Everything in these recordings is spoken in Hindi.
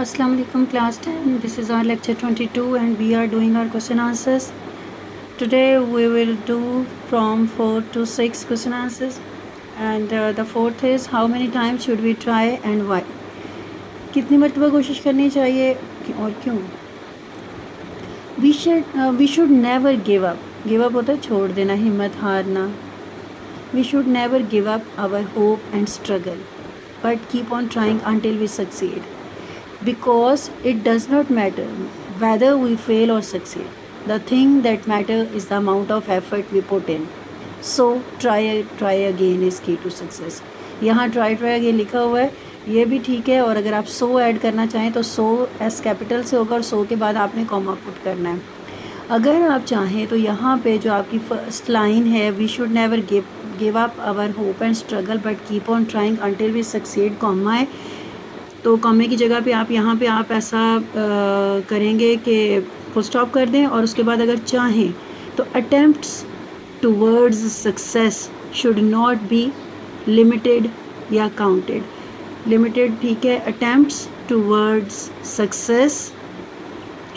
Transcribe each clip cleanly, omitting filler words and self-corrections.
Assalamu alaikum class 10. This is our lecture 22 and we are doing our question answers. Today we will do from 4 to 6 question answers and the fourth is how many times should we try and why. कितनी मरतबा कोशिश करनी चाहिए और क्यों. We should never give up. Give up होता है छोड़ देना, हिम्मत हारना. We should never give up our hope and struggle, but keep on trying until we succeed. Because it does not matter whether we fail or succeed. The thing that matters is the amount of effort we put in. So try again is key to success. यहाँ try again लिखा हुआ है, ये भी ठीक है. और अगर आप 100 ऐड करना चाहें तो 100 एस कैपिटल से होगा और 100 के बाद आपने कॉमा पुट करना है. अगर आप चाहें तो यहाँ पे जो आपकी फर्स्ट लाइन है, we should never give up our hope and struggle but keep on trying until we succeed, comma है. तो कॉमे की जगह पे आप यहाँ पे आप ऐसा करेंगे कि फुल स्टॉप कर दें और उसके बाद अगर चाहें तो attempts towards success should not be limited या काउंटेड. लिमिटेड ठीक है, attempts towards success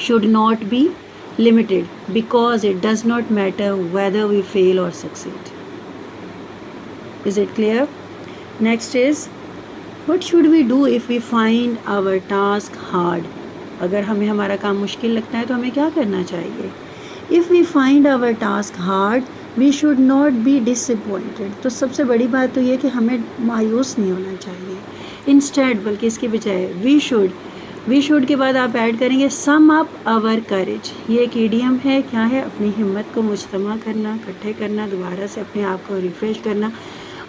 should not be limited because it does not matter whether we fail or succeed. Is it clear? Next is what should we do if we find our task hard. अगर हमें हमारा काम मुश्किल लगता है तो हमें क्या करना चाहिए. If we find our task hard we should not be disappointed. तो सबसे बड़ी बात तो ये कि हमें मायूस नहीं होना चाहिए. Instead बल्कि इसके बजाय वी शुड के बाद आप ऐड करेंगे सम अप आवर करेज. ये एक ईडियम है. क्या है? अपनी हिम्मत को मुजतमा करना, इकट्ठे करना, दोबारा से अपने आप को रिफ़्रेश करना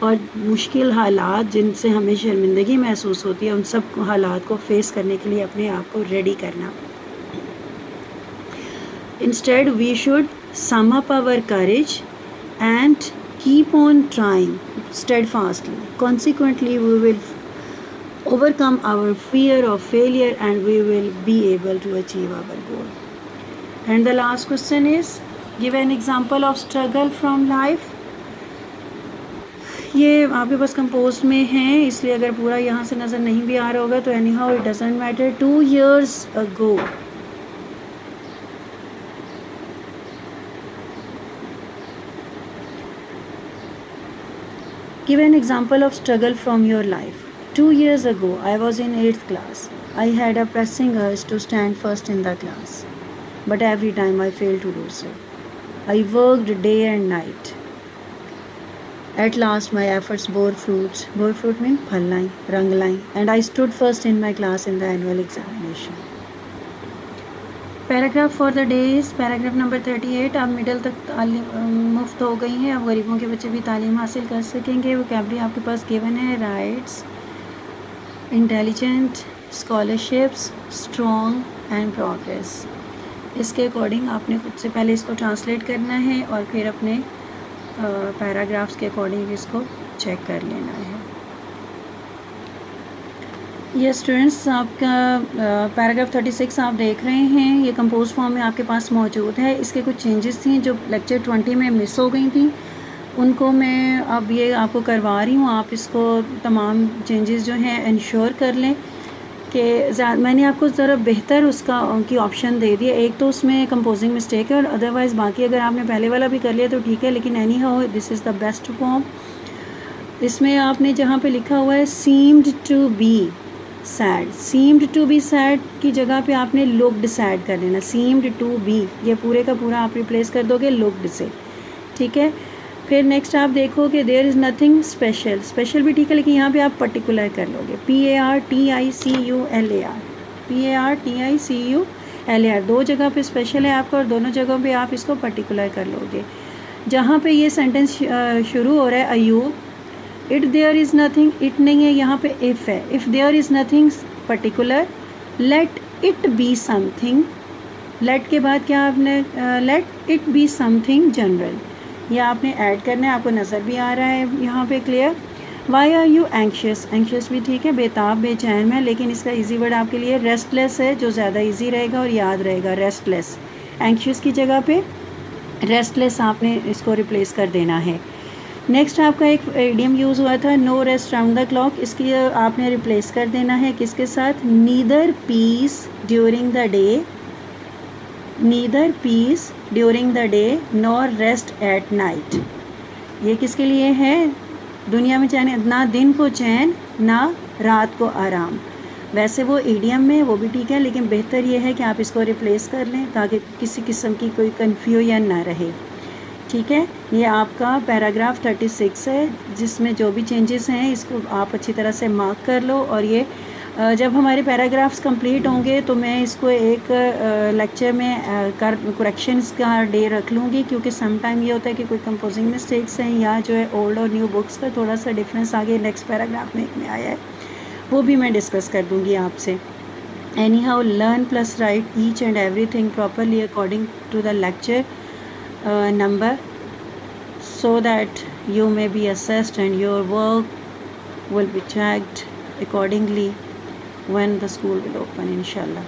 और मुश्किल हालात जिनसे हमें शर्मिंदगी महसूस होती है उन सब हालात को फेस करने के लिए अपने आप को रेडी करना. Instead we should sum up our courage and keep on trying steadfastly. Consequently we will overcome our fear of failure and we will be able to achieve our goal. And the last question is give an example of struggle from life. ये आपके पास कंपोज में है इसलिए अगर पूरा यहाँ से नज़र नहीं भी आ रहा होगा तो anyhow it doesn't matter. 2 years ago give an example of struggle from your life. 2 years ago, I was in 8th class. I had a pressing urge to stand first in the class, but every time I failed to do so. I worked day and night. At last, my efforts bore fruits. Bore fruit means phal line, rang line, and I stood first in my class in the annual examination. Paragraph for the day is paragraph number 38. अब मिडल तक मुफ्त हो गई हैं. अब गरीबों के बच्चे भी तालीम हासिल कर सकेंगे. वोकैबुलरी आपके पास गिवन है. Rights, intelligent, scholarships, strong and progress. इसके अकॉर्डिंग आपने खुद से पहले इसको ट्रांसलेट करना है और फिर अपने पैराग्राफ्स के अकॉर्डिंग इसको चेक कर लेना है. ये स्टूडेंट्स आपका पैराग्राफ 36 आप देख रहे हैं. ये कंपोज फॉर्म में आपके पास मौजूद है. इसके कुछ चेंजेस थी जो लेक्चर 20 में मिस हो गई थी, उनको मैं अब ये आपको करवा रही हूँ. आप इसको तमाम चेंजेस जो हैं इंश्योर कर लें कि मैंने आपको ज़रा बेहतर उसका उनकी ऑप्शन दे दिया. एक तो उसमें कंपोजिंग मिस्टेक है और अदरवाइज़ बाकी अगर आपने पहले वाला भी कर लिया तो ठीक है, लेकिन anyhow this is the best form. इसमें आपने जहाँ पे लिखा हुआ है seemed to be sad, seemed to be sad की जगह पे आपने लुक्ड सैड कर देना. सीम्ड टू बी ये पूरे का पूरा आप रिप्लेस कर दोगे लुक्ड से. ठीक है. फिर नेक्स्ट आप देखो कि there is nothing special. Special भी ठीक है लेकिन यहाँ पे आप पर्टिकुलर कर लोगे. PARTICULAR, PARTICULAR. दो जगह पे स्पेशल है आपका और दोनों जगहों पे आप इसको पर्टिकुलर कर लोगे. जहाँ पे ये सेंटेंस शुरू हो रहा है अयूब, it there is nothing, it नहीं है, यहाँ पे इफ़ है. If there is nothing particular let it be something. Let के बाद क्या आपने let it be something general. ये आपने ऐड करना है. आपको नज़र भी आ रहा है यहाँ पे clear. Why are you anxious. Anxious भी ठीक है, बेताब बेचैन में, लेकिन इसका इजी वर्ड आपके लिए रेस्टलेस है जो ज़्यादा इजी रहेगा और याद रहेगा. रेस्टलेस, एंक्शियस की जगह पे रेस्टलेस आपने इसको रिप्लेस कर देना है. नेक्स्ट आपका एक इडियम यूज़ हुआ था no rest round the clock, इसकी आपने रिप्लेस कर देना है किसके साथ, neither peace during the day, neither peace during the day nor rest at night. ये किसके लिए है, दुनिया में चैन, ना दिन को चैन ना रात को आराम। वैसे वो इडियम में वो भी ठीक है, लेकिन बेहतर ये है कि आप इसको रिप्लेस कर लें ताकि किसी किस्म की कोई कन्फ्यूजन ना रहे। ठीक है, ये आपका पैराग्राफ 36 है, जिसमें जो भी चेंजेस हैं इसको आप अच्छी तरह से मार्क कर लो। और ये जब हमारे पैराग्राफ्स कंप्लीट होंगे तो मैं इसको एक लेक्चर में करेक्शंस का डे रख लूँगी, क्योंकि सम टाइम ये होता है कि कोई कंपोजिंग मिस्टेक्स हैं या जो है ओल्ड और न्यू बुक्स का थोड़ा सा डिफरेंस आगे नेक्स्ट पैराग्राफ में एक में आया है, वो भी मैं डिस्कस कर दूँगी आपसे। Anyhow learn plus write each and everything properly according to the lecture number, so that you may be assessed and your work will be checked accordingly when the school will open, inshallah.